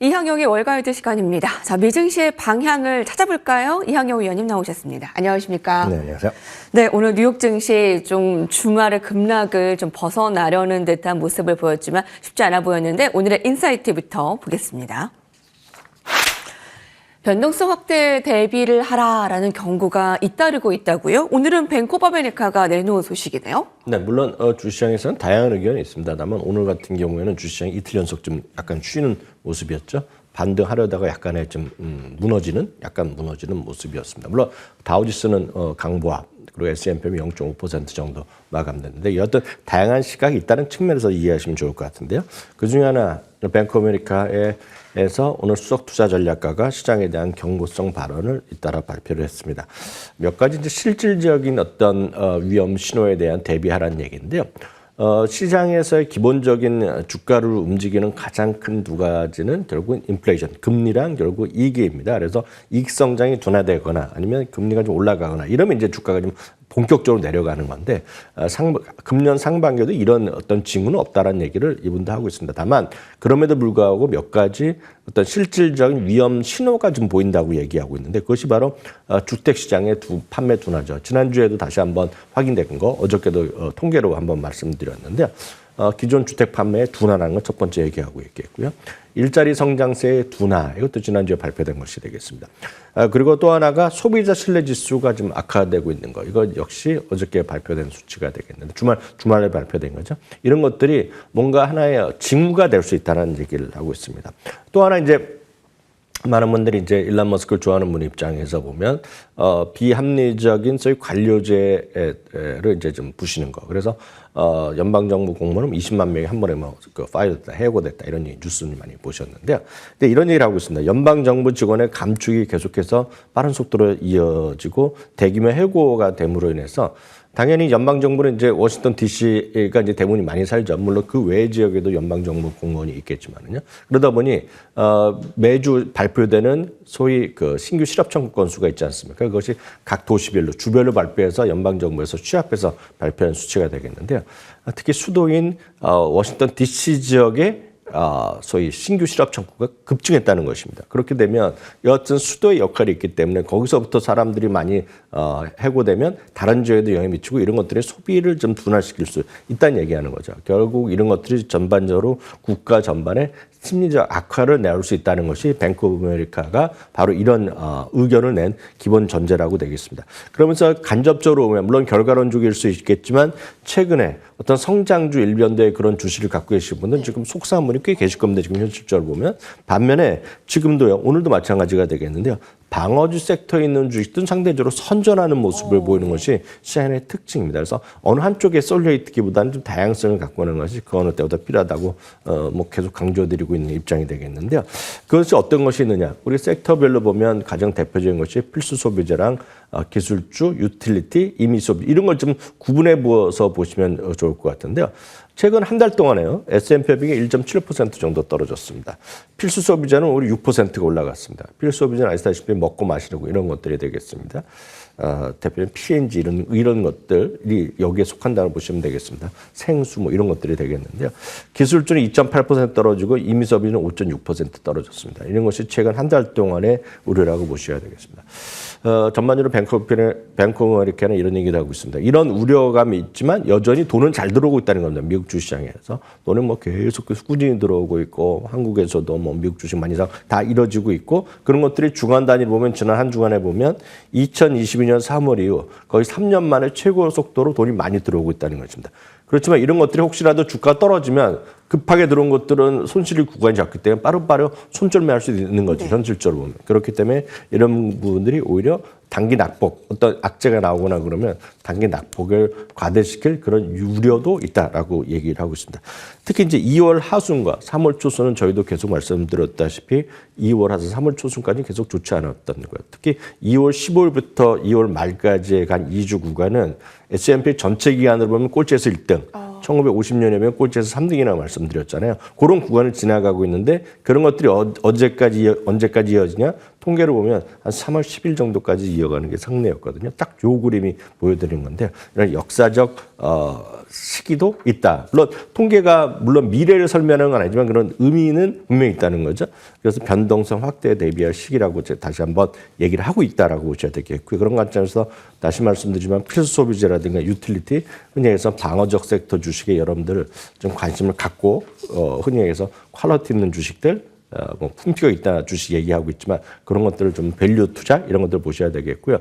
이항용의 월가이드 시간입니다. 자, 미증시의 방향을 찾아볼까요? 이항용 위원님 나오셨습니다. 안녕하십니까? 네, 안녕하세요. 네, 오늘 뉴욕 증시 좀 주말의 급락을 좀 벗어나려는 듯한 모습을 보였지만 쉽지 않아 보였는데 오늘의 인사이트부터 보겠습니다. 변동성 확대 대비를 하라라는 경고가 잇따르고 있다고요? 오늘은 뱅크 오브 아메리카가 내놓은 소식이네요. 네, 물론 주시장에서는 다양한 의견이 있습니다만 오늘 같은 경우에는 주시장이 이틀 연속 좀 약간 쉬는 모습이었죠. 반등하려다가 약간의 좀 무너지는 모습이었습니다. 물론 다우지수는 강보합 그리고 S&P는 0.5% 정도 마감됐는데 이 어떤 다양한 시각이 있다는 측면에서 이해하시면 좋을 것 같은데요. 그중에 하나 뱅크 오브 아메리카에서 오늘 수석 투자 전략가가 시장에 대한 경고성 발언을 잇따라 발표를 했습니다. 몇 가지 이제 실질적인 어떤 위험 신호에 대한 대비하라는 얘기인데요. 시장에서의 기본적인 주가를 움직이는 가장 큰 두 가지는 결국은 인플레이션, 금리랑 결국 이익입니다. 그래서 이익 성장이 둔화되거나 아니면 금리가 좀 올라가거나 이러면 이제 주가가 좀 본격적으로 내려가는 건데 금년 상반기에도 이런 어떤 징후는 없다라는 얘기를 이분도 하고 있습니다. 다만 그럼에도 불구하고 몇 가지 어떤 실질적인 위험 신호가 좀 보인다고 얘기하고 있는데 그것이 바로 주택 시장의 판매 둔화죠. 지난주에도 다시 한번 확인된 거 어저께도 통계로 한번 말씀드렸는데요. 기존 주택 판매의 둔화라는 건 첫 번째 얘기하고 있겠고요. 일자리 성장세의 둔화, 이것도 지난주에 발표된 것이 되겠습니다. 그리고 또 하나가 소비자 신뢰 지수가 좀 악화되고 있는 거. 이거 역시 어저께 발표된 수치가 되겠는데 주말에 발표된 거죠. 이런 것들이 뭔가 하나의 징후가 될 수 있다는 얘기를 하고 있습니다. 또 하나 이제 많은 분들이 이제 일론 머스크를 좋아하는 분 입장에서 보면 비합리적인 소위 관료제를 이제 좀 부시는 거. 그래서 연방정부 공무원은 20만 명이 한 번에 파이어됐다, 해고됐다 이런 뉴스를 많이 보셨는데요. 근데 이런 얘기를 하고 있습니다. 연방정부 직원의 감축이 계속해서 빠른 속도로 이어지고 대규모 해고가 됨으로 인해서 당연히 연방정부는 이제 워싱턴 DC가 이제 대부분이 많이 살죠. 물론 그 외 지역에도 연방정부 공무원이 있겠지만은요. 그러다 보니 매주 발표되는 소위 그 신규 실업 청구 건수가 있지 않습니까? 그것이 각 도시별로 주별로 발표해서 연방정부에서 취합해서 발표한 수치가 되겠는데요. 특히 수도인 워싱턴 DC 지역에 소위 신규 실업 청구가 급증했다는 것입니다. 그렇게 되면 여하튼 수도의 역할이 있기 때문에 거기서부터 사람들이 많이 해고되면 다른 지역에도 영향을 미치고 이런 것들이 소비를 좀 둔화시킬 수 있다는 얘기하는 거죠. 결국 이런 것들이 전반적으로 국가 전반에 심리적 악화를 내올 수 있다는 것이 뱅크 오브 아메리카가 바로 이런 의견을 낸 기본 전제라고 되겠습니다. 그러면서 간접적으로 보면 물론 결과론적일 수 있겠지만 최근에 어떤 성장주 일변도의 그런 주식을 갖고 계신 분들은 지금 속상한 분이 꽤 계실 겁니다. 지금 현실적으로 보면. 반면에 지금도요. 오늘도 마찬가지가 되겠는데요. 방어주 섹터에 있는 주식들은 상대적으로 선전하는 모습을 보이는 것이 시장의 특징입니다. 그래서 어느 한쪽에 쏠려 있기보다는 좀 다양성을 갖고 오는 것이 그 어느 때보다 필요하다고 계속 강조드리고 있는 입장이 되겠는데요. 그것이 어떤 것이 있느냐. 우리 섹터별로 보면 가장 대표적인 것이 필수 소비재랑 기술주, 유틸리티, 임의소비 이런 걸 좀 구분해 부어서 보시면 좋을 것 같은데요. 최근 한 달 동안에요. S&P 500이 1.7% 정도 떨어졌습니다. 필수 소비자는 오히려 6%가 올라갔습니다. 필수 소비자는 아시다시피 먹고 마시려고 이런 것들이 되겠습니다. 대표적인 P&G 이런 것들이 여기에 속한다고 보시면 되겠습니다. 생수 이런 것들이 되겠는데요. 기술주는 2.8% 떨어지고 임의소비는 5.6% 떨어졌습니다. 이런 것이 최근 한 달 동안의 우려라고 보셔야 되겠습니다. 전반적으로 뱅크 오브 아메리카는 이런 얘기를 하고 있습니다. 이런 우려감이 있지만 여전히 돈은 잘 들어오고 있다는 겁니다. 미국 주시장에서. 돈은 계속 꾸준히 들어오고 있고 한국에서도 미국 주식 많이 다 이뤄지고 있고 그런 것들이 주간 단위로 보면 지난 한 주간에 보면 2022년 3월 이후 거의 3년 만에 최고 속도로 돈이 많이 들어오고 있다는 것입니다. 그렇지만 이런 것들이 혹시라도 주가가 떨어지면 급하게 들어온 것들은 손실이 구간이 작기 때문에 빠르빠르 손절매할 수 있는 거죠. 네. 현실적으로 보면. 그렇기 때문에 이런 부분들이 오히려 단기 낙폭, 어떤 악재가 나오거나 그러면 단기 낙폭을 과대시킬 그런 우려도 있다라고 얘기를 하고 있습니다. 특히 이제 2월 하순과 3월 초순은 저희도 계속 말씀드렸다시피 2월 하순, 3월 초순까지 계속 좋지 않았던 거예요. 특히 2월 15일부터 2월 말까지의 간 2주 구간은 S&P 전체 기간으로 보면 꼴찌에서 1등. 1950년이면 꼴찌에서 3등이라고 말씀드렸잖아요. 그런 구간을 지나가고 있는데 그런 것들이 언제까지 이어지냐? 통계를 보면 한 3월 10일 정도까지 이어가는 게 상례였거든요. 딱 요 그림이 보여드린 건데 이런 역사적 시기도 있다. 물론 통계가 물론 미래를 설명하는 건 아니지만 그런 의미는 분명히 있다는 거죠. 그래서 변동성 확대에 대비할 시기라고 다시 한번 얘기를 하고 있다라고 보셔야 되겠고요. 그런 관점에서 다시 말씀드리지만 필수 소비재라든가 유틸리티, 흔히 얘기해서 방어적 섹터 주식에 여러분들 좀 관심을 갖고 흔히 얘기해서 퀄리티 있는 주식들, 뭐 품격 있다 주식 얘기하고 있지만 그런 것들을 좀 밸류 투자 이런 것들 보셔야 되겠고요.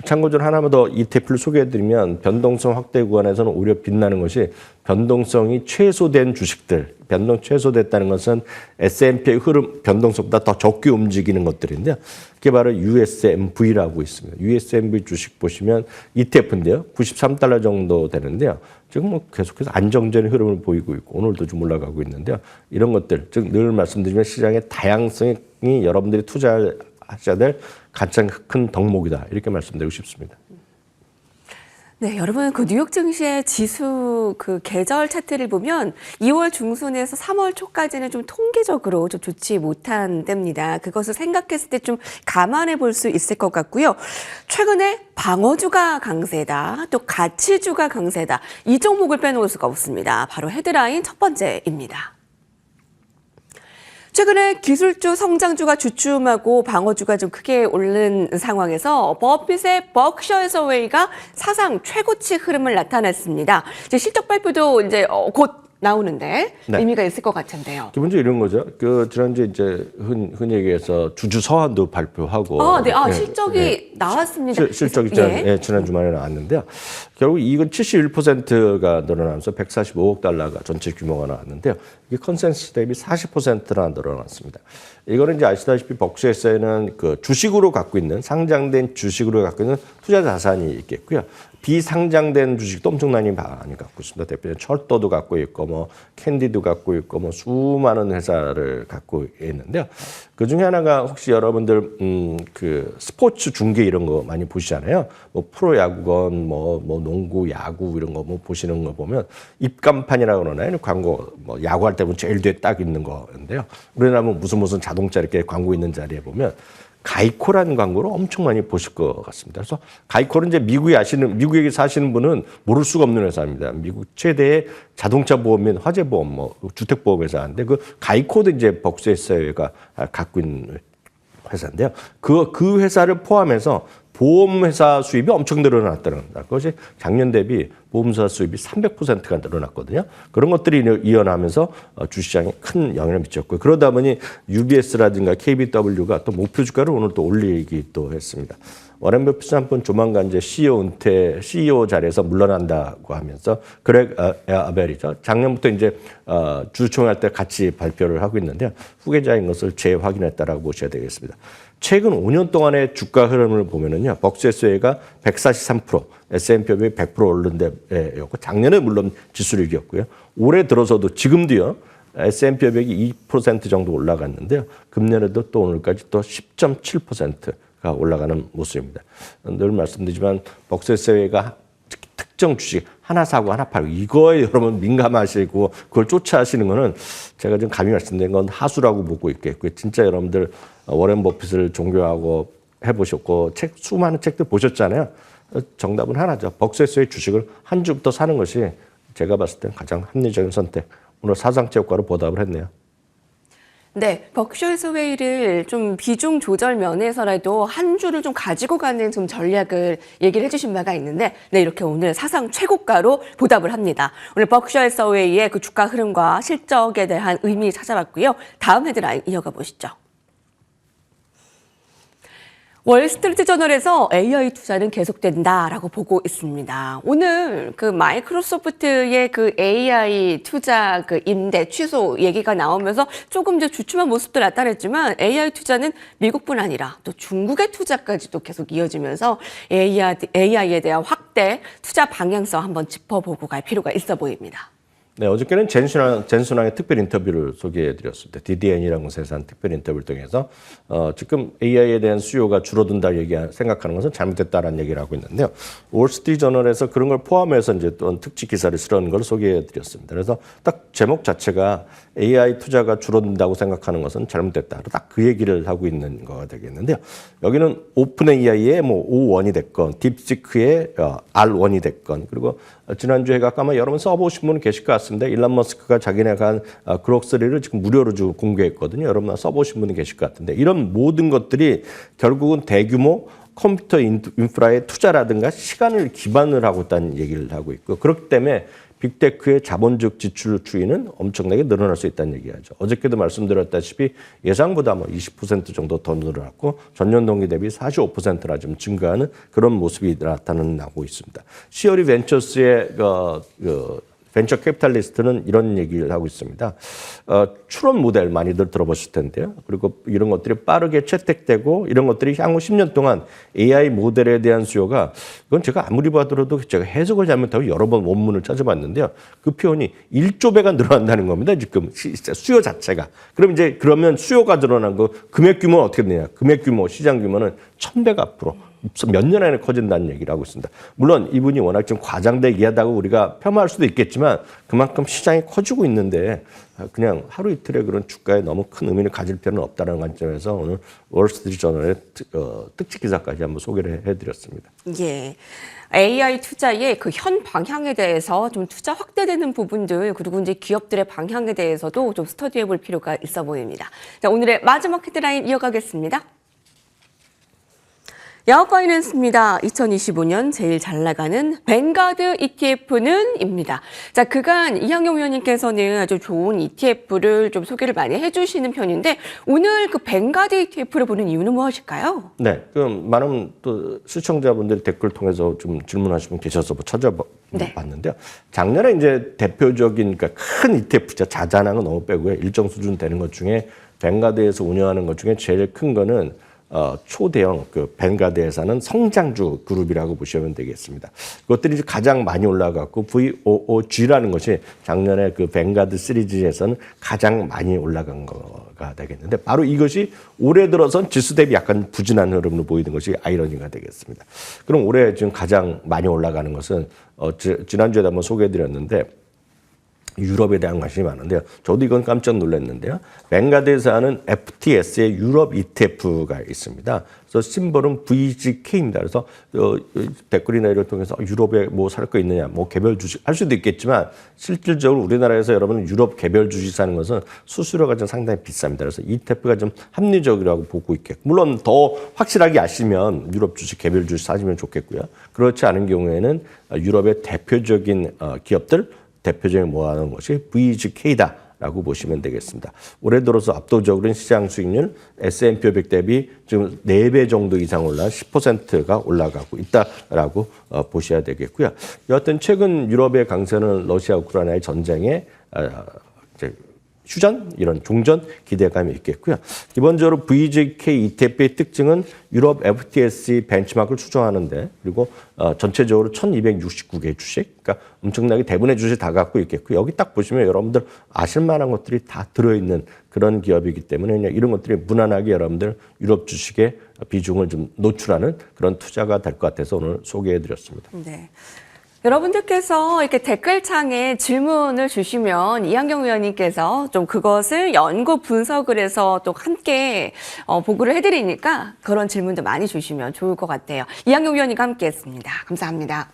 참고적으로 하나만 더 ETF를 소개해드리면 변동성 확대 구간에서는 오히려 빛나는 것이 변동성이 최소된 주식들, 변동 최소됐다는 것은 S&P의 흐름 변동성보다 더 적게 움직이는 것들인데요. 그게 바로 USMV라고 있습니다. USMV 주식 보시면 ETF인데요. 93달러 정도 되는데요. 지금 뭐 계속해서 안정적인 흐름을 보이고 있고 오늘도 좀 올라가고 있는데요. 이런 것들, 즉 늘 말씀드리면 시장의 다양성이 여러분들이 투자하셔야 될 가장 큰 덕목이다. 이렇게 말씀드리고 싶습니다. 네, 여러분 그 뉴욕 증시의 지수 그 계절 차트를 보면 2월 중순에서 3월 초까지는 좀 통계적으로 좀 좋지 못한 때입니다. 그것을 생각했을 때 좀 감안해 볼 수 있을 것 같고요. 최근에 방어주가 강세다, 또 가치주가 강세다. 이 종목을 빼놓을 수가 없습니다. 바로 헤드라인 첫 번째입니다. 최근에 기술주, 성장주가 주춤하고 방어주가 좀 크게 오른 상황에서 버핏의 버크셔 해서웨이가 사상 최고치 흐름을 나타냈습니다. 이제 실적 발표도 이제 곧 나오는데 네. 의미가 있을 것 같은데요. 기본적으로 이런 거죠. 그 지난주에 이제 흔히 얘기해서 주주 서한도 발표하고 실적이 나왔습니다. 실적이 지난 주말에 나왔는데요. 결국 이건 71%가 늘어나면서 145억 달러가 전체 규모가 나왔는데요. 이게 컨센서스 대비 40%나 늘어났습니다. 이거는 이제 아시다시피 벅스에서는 그 주식으로 갖고 있는 상장된 주식으로 갖고 있는 투자 자산이 있겠고요. 비상장된 주식도 엄청나게 많이 갖고 있습니다. 대표적으로 철도도 갖고 있고 뭐 캔디도 갖고 있고 뭐 수많은 회사를 갖고 있는데요. 그 중에 하나가 혹시 여러분들 그 스포츠 중계 이런 거 많이 보시잖아요. 뭐 프로야구건 뭐 농구, 야구 이런 거 뭐 보시는 거 보면 입간판이라고 그러나요? 광고 뭐 야구할 때 보면 제일 뒤에 딱 있는 거인데요. 우리나라 무슨 자동차 이렇게 광고 있는 자리에 보면 가이코라는 광고를 엄청 많이 보실 것 같습니다. 그래서 가이코는 이제 미국에 사시는 분은 모를 수가 없는 회사입니다. 미국 최대의 자동차 보험 및 화재 보험, 뭐 주택 보험 회사인데 그 가이코도 이제 벅스회사가 갖고 있는 회사인데요. 그 회사를 포함해서 보험회사 수입이 엄청 늘어났다는 겁니다. 그것이 작년 대비 보험사 수입이 300%가 늘어났거든요. 그런 것들이 이어나면서 주시장에 큰 영향을 미쳤고 그러다 보니 UBS라든가 KBW가 또 목표 주가를 오늘 또 올리기 또 했습니다. 워렌 버핏은 한번 조만간 이제 CEO 자리에서 물러난다고 하면서 그렉 아벨이죠. 작년부터 이제 주총할 때 같이 발표를 하고 있는데요. 후계자인 것을 재확인했다라고 보셔야 되겠습니다. 최근 5년 동안의 주가 흐름을 보면은요, 벅스회사가 143%, S&P 500이 100% 오른 데였고, 작년에 물론 지수를 이겼고요. 올해 들어서도 지금도요, S&P 500이 2% 정도 올라갔는데요. 금년에도 또 오늘까지 또 10.7%가 올라가는 모습입니다. 늘 말씀드리지만 벅스회사가 특정 주식 하나 사고 하나 팔고 이거에 여러분 민감하시고 그걸 쫓아하시는 거는 제가 지금 감히 말씀드린 건 하수라고 보고 있겠고요. 진짜 여러분들 워렌 버핏을 존경하고 해보셨고 수많은 책들 보셨잖아요. 정답은 하나죠. 벅스회사의 주식을 한 주부터 사는 것이 제가 봤을 땐 가장 합리적인 선택. 오늘 사상체육과로 보답을 했네요. 네, 버크셔 해서웨이를 좀 비중 조절 면에서라도 한 주를 좀 가지고 가는 좀 전략을 얘기를 해주신 바가 있는데, 네, 이렇게 오늘 사상 최고가로 보답을 합니다. 오늘 버크셔 해서웨이의 그 주가 흐름과 실적에 대한 의미 찾아봤고요. 다음 헤드라인 이어가 보시죠. 월스트리트 저널에서 AI 투자는 계속된다라고 보고 있습니다. 오늘 그 마이크로소프트의 그 AI 투자 그 임대 취소 얘기가 나오면서 조금 더 주춤한 모습도 나타냈지만 AI 투자는 미국뿐 아니라 또 중국의 투자까지도 계속 이어지면서 AI에 대한 확대 투자 방향성 한번 짚어보고 갈 필요가 있어 보입니다. 네, 어저께는 젠순왕의 특별 인터뷰를 소개해드렸습니다. DDN이라는 곳에서 한 특별 인터뷰를 통해서 지금 AI에 대한 수요가 줄어든다 생각하는 것은 잘못됐다라는 얘기를 하고 있는데요. 월스트리트저널에서 그런 걸 포함해서 이제 또 특집 기사를 실은 걸 소개해드렸습니다. 그래서 딱 제목 자체가 AI 투자가 줄어든다고 생각하는 것은 잘못됐다. 딱 그 얘기를 하고 있는 거가 되겠는데요. 여기는 오픈 AI의 뭐 O1이 됐건, 딥시크의 R1이 됐건, 그리고 지난주에 아마 여러분 써보신 분 계실 것 같습니다. 일론 머스크가 자기네가 한 그록3를 지금 무료로 공개했거든요. 여러분 써보신 분이 계실 것 같은데 이런 모든 것들이 결국은 대규모 컴퓨터 인프라의 투자라든가 시간을 기반을 하고 있다는 얘기를 하고 있고 그렇기 때문에 빅테크의 자본적 지출 추이는 엄청나게 늘어날 수 있다는 얘기하죠. 어저께도 말씀드렸다시피 예상보다 20% 정도 더 늘어났고 전년 동기 대비 45%나 좀 증가하는 그런 모습이 나타나고 있습니다. 시어리 벤처스의 벤처 캐피탈리스트는 이런 얘기를 하고 있습니다. 추론 모델 많이들 들어보실 텐데요. 그리고 이런 것들이 빠르게 채택되고 이런 것들이 향후 10년 동안 AI 모델에 대한 수요가 이건 제가 아무리 봐도 제가 해석을 잘못하고 여러 번 원문을 찾아봤는데요. 그 표현이 1조 배가 늘어난다는 겁니다. 지금 수요 자체가. 그러면 수요가 늘어난 거 금액 규모는 어떻게 되냐. 금액 규모, 시장 규모는 1000배가 앞으로. 몇 년 안에 커진다는 얘기를 하고 있습니다. 물론 이분이 워낙 좀 과장되게 이해하다고 우리가 폄하할 수도 있겠지만 그만큼 시장이 커지고 있는데 그냥 하루 이틀에 그런 주가에 너무 큰 의미를 가질 필요는 없다는 관점에서 오늘 월스트리트저널의 특집 기사까지 한번 소개를 해드렸습니다. 예. AI 투자의 그 현 방향에 대해서 좀 투자 확대되는 부분들 그리고 이제 기업들의 방향에 대해서도 좀 스터디해 볼 필요가 있어 보입니다. 자, 오늘의 마지막 헤드라인 이어가겠습니다. 야후파이낸스입니다. 2025년 제일 잘 나가는 뱅가드 ETF는입니다. 자, 그간 이항용 위원님께서는 아주 좋은 ETF를 좀 소개를 많이 해주시는 편인데 오늘 그 뱅가드 ETF를 보는 이유는 무엇일까요? 네, 그럼 많은 또 시청자분들 댓글 통해서 좀 질문하시는 분 계셔서 찾아봤는데요. 작년에 이제 대표적인 그러니까 큰 ETF죠. 자잘한 건 너무 빼고요. 일정 수준 되는 것 중에 뱅가드에서 운영하는 것 중에 제일 큰 거는 초대형 뱅가드에서는 성장주 그룹이라고 보시면 되겠습니다. 그것들이 가장 많이 올라갔고 VOOG라는 것이 작년에 그 뱅가드 시리즈에서는 가장 많이 올라간 거가 되겠는데 바로 이것이 올해 들어선 지수 대비 약간 부진한 흐름으로 보이는 것이 아이러니가 되겠습니다. 그럼 올해 지금 가장 많이 올라가는 것은 지난주에도 한번 소개해드렸는데 유럽에 대한 관심이 많은데요. 저도 이건 깜짝 놀랐는데요. 뱅가드에서 하는 FTS의 유럽 ETF가 있습니다. 그래서 심볼은 VGK입니다. 그래서 댓글이나 이를 통해서 유럽에 뭐 살 거 있느냐, 뭐 개별 주식 할 수도 있겠지만 실질적으로 우리나라에서 여러분 유럽 개별 주식 사는 것은 수수료가 좀 상당히 비쌉니다. 그래서 ETF가 좀 합리적이라고 보고 있겠고 물론 더 확실하게 아시면 유럽 주식 개별 주식 사시면 좋겠고요. 그렇지 않은 경우에는 유럽의 대표적인 기업들 대표적인 모아놓은 것이 VGK다라고 보시면 되겠습니다. 올해 들어서 압도적으로 시장 수익률 S&P 500 대비 지금 4배 정도 이상 올라 10%가 올라가고 있다라고 보셔야 되겠고요. 여하튼 최근 유럽의 강세는 러시아 우크라이나의 전쟁에 휴전, 이런 종전 기대감이 있겠고요. 기본적으로 VGK ETF의 특징은 유럽 FTSE 벤치마크를 추정하는데 그리고 전체적으로 1269개 주식, 그러니까 엄청나게 대부분의 주식 다 갖고 있겠고요. 여기 딱 보시면 여러분들 아실 만한 것들이 다 들어있는 그런 기업이기 때문에 그냥 이런 것들이 무난하게 여러분들 유럽 주식의 비중을 좀 노출하는 그런 투자가 될 것 같아서 오늘 소개해드렸습니다. 네. 여러분들께서 이렇게 댓글창에 질문을 주시면 이항경 위원님께서 좀 그것을 연구 분석을 해서 또 함께 보고를 해드리니까 그런 질문도 많이 주시면 좋을 것 같아요. 이항경 위원님과 함께했습니다. 감사합니다.